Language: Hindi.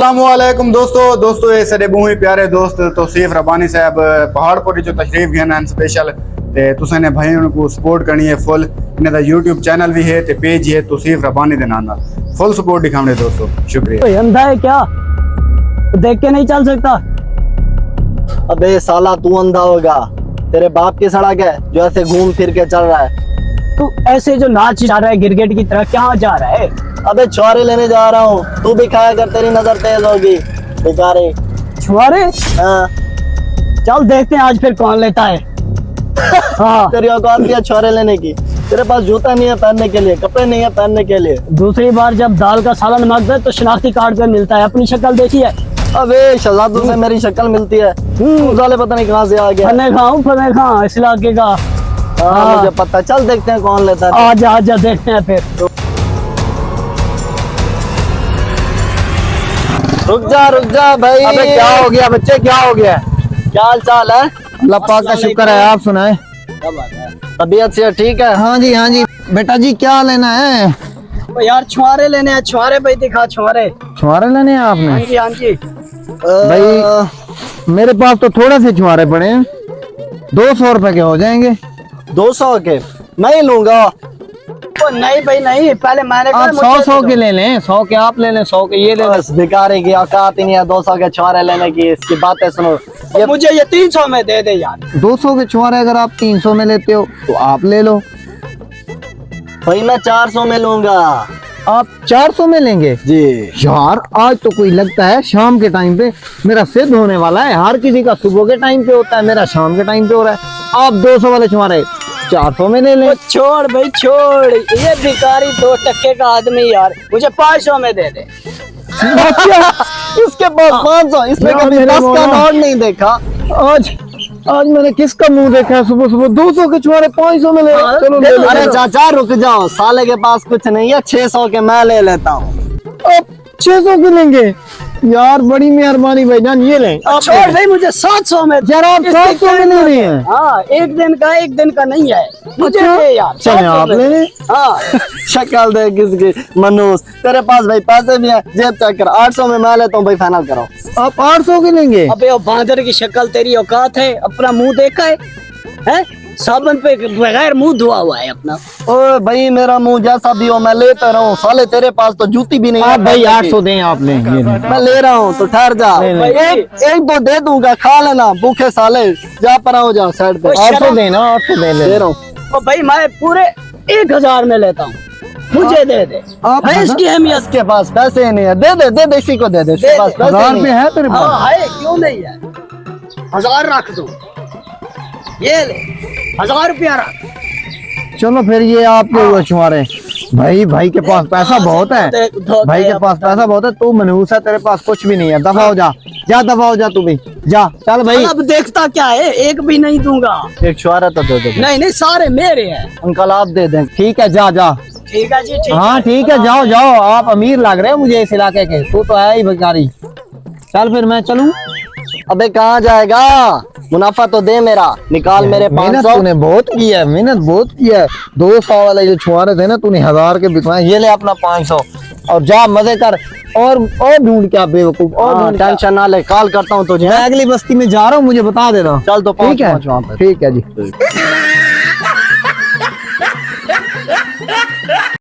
अस्सलामुअलैकुम दोस्तों ये सारे बहुत ही प्यारे दोस्त तौसीफ रब्बानी साहब पहाड़पुर जो तशरीफ गए हैं स्पेशल ते तुसें ने भाई उनको सपोर्ट करनी है फुल। इन्हें दा यूट्यूब चैनल भी है ते पेज है तौसीफ रब्बानी दे नाम नाल फुल सपोर्ट दिखाने दोस्तों, शुक्रिया। कोई अंधा है क्या? देख के नहीं चल सकता? अबे साला तू अंधा होगा, तेरे बाप की सड़क है जो ऐसे घूम फिर के चल रहा है। तू ऐसे जो नाच जा रहा है गिरगिट की तरह, क्या जा रहा है? अबे छुआरे लेने जा रहा हूँ, तू भी खाया कर, तेरी नजर तेज होगी बेचारे। छुआरे? हाँ। चल देखते हैं आज फिर कौन लेता है। हाँ। तेरी औकात क्या छुआरे लेने की? तेरे पास जूता नहीं है पहनने के लिए, कपड़े नहीं है पहनने के लिए। दूसरी बार जब दाल का सालन मांगता है तो शनाख्ती कार्ड पे मिलता है, अपनी शक्ल देखी है? अबे शहजादों से मेरी शक्ल मिलती है, तू साले पता नहीं कहाँ से आ गया। फने खां इस इलाके का। हाँ मुझे पता, चल देखते हैं कौन लेता है। आजा देखते हैं फिर। रुक जा भाई। अबे क्या हो गया बच्चे, क्या हो गया? क्या हाल चाल है? अल्लाह पाक का शुक्र है, आप सुनाए। तबीयत से ठीक है? हाँ जी बेटा जी, क्या लेना है? यार छुआरे लेने हैं, छुआरे भाई दिखा छुआरे। छुआरे लेने हैं आपने? हाँ जी भाई मेरे पास तो थोड़े से छुआरे पड़े हैं, 200 रुपए के हो जाएंगे। 200 के मैं ही लूंगा। नहीं भाई नहीं, पहले मैंने आप 100 के ले लें, 100 के आप ले लें, 100 के ये ले लें। बस भिखारी की औकात ही नहीं है 200 के छुआरे लेने की। इसकी बातें सुनो। ये मुझे ये 300 में दे दे यार। 200 के छुआरे अगर आप 300 में लेते हो तो आप ले लो। भाई मैं 400 में लूंगा। आप 400 में लेंगे? जी यार आज तो कोई लगता है शाम के टाइम पे मेरा सिद्ध होने वाला है। हर किसी का सुबह के टाइम पे होता है, मेरा शाम के टाइम पे हो रहा है। आप 200 वाले छुआरे 400 में ले लें। छोड़ भाई छोड़, ये भिखारी 2 टक्के का आदमी यार, मुझे 500 में दे दे। इसके पास 500, इसने यार कभी मेरे 10 का मौला। नोट नहीं देखा। आज मैंने किसका मुंह देखा है सुबह सुबह 200 के छुआरे 500 में ले। चलो ले अरे लो। चाचा रुक जाओ, साले के पास कुछ नहीं है, 600 के मैं ले लेता हूँ। आप 600 के लेंगे? यार बड़ी मेहरबानी भाईजान, ये लें। आप छोड़ भाई, मुझे 700 में यार आप 700 में ले रहे हैं? हाँ, एक दिन का नहीं है, मुझे अच्छा। दे यार। चले आप ले लें। हाँ शक्ल देख किसकी मनूस। तेरे पास भाई पैसे भी हैं, जेब चेक कर। 800 में मैं लेता हूँ भाई, फाइनल करो। आप 800 के लेंगे? अबे वो बांदर की शक्ल, तेरी औकात है? अपना मुंह देखा है? हैं? साबुन पे बगैर मुंह धुआ हुआ है अपना। ओ भाई मेरा मुंह जैसा भी हो मैं लेता रहूं, साले तेरे पास तो जूती भी नहीं है। आप भाई 800 दें, आप लें, ये लें। मैं ले रहा हूँ तो ठहर जा। एक तो दे दूंगा, खा लेना भूखे साले। जा पर आओ, जा साइड पे। 800 देना, 800 दे रहा हूँ। ओ भाई मैं पूरे 1000 में लेता हूँ, मुझे दे दे। आप है इसकी अहमियत? इसके पास पैसे नहीं है, दे दे इसी को दे दे। इसके पास पैसे 1000 नहीं रुपये है। है तेरे पास? हाँ है, क्यों नहीं है? 1000 रख दो, ये ले 1000 रुपया रख। चलो फिर ये आपके वो छुआरे। भाई के पास पैसा बहुत है, भाई के पास पैसा बहुत है। तू मनहूस है, तेरे पास कुछ भी नहीं है। दफा हो जा, दफा हो जा, तू भी जा। चल भाई अब देखता क्या है, एक भी नहीं दूंगा। एक छुआरा तो दे दे। नहीं सारे मेरे हैं। अंकल आप दे दें। ठीक है, जा। ठीक है जी, ठीक हाँ ठीक है, जाओ। आप अमीर लग रहे हो मुझे इस इलाके के, तू तो है ही भिखारी। चल फिर मैं चलूं? अबे कहाँ जाएगा? मुनाफा तो दे मेरा, निकाल मेरे मेहनत 500। तूने बहुत की है, मेहनत बहुत की है। 200 वाले जो छुआरे थे ना, तूने 1000 के बिकवाए। ये ले अपना 500 और जा मजे कर। और ढूंढ क्या बेवकूफ, और ढूंढ क्या। टेंशन ना ले, कॉल करता हूँ तुझे। मैं अगली बस्ती में जा रहा हूँ, मुझे बता देना। चल तो ठीक है, पहुंच वहाँ पे। ठीक है जी।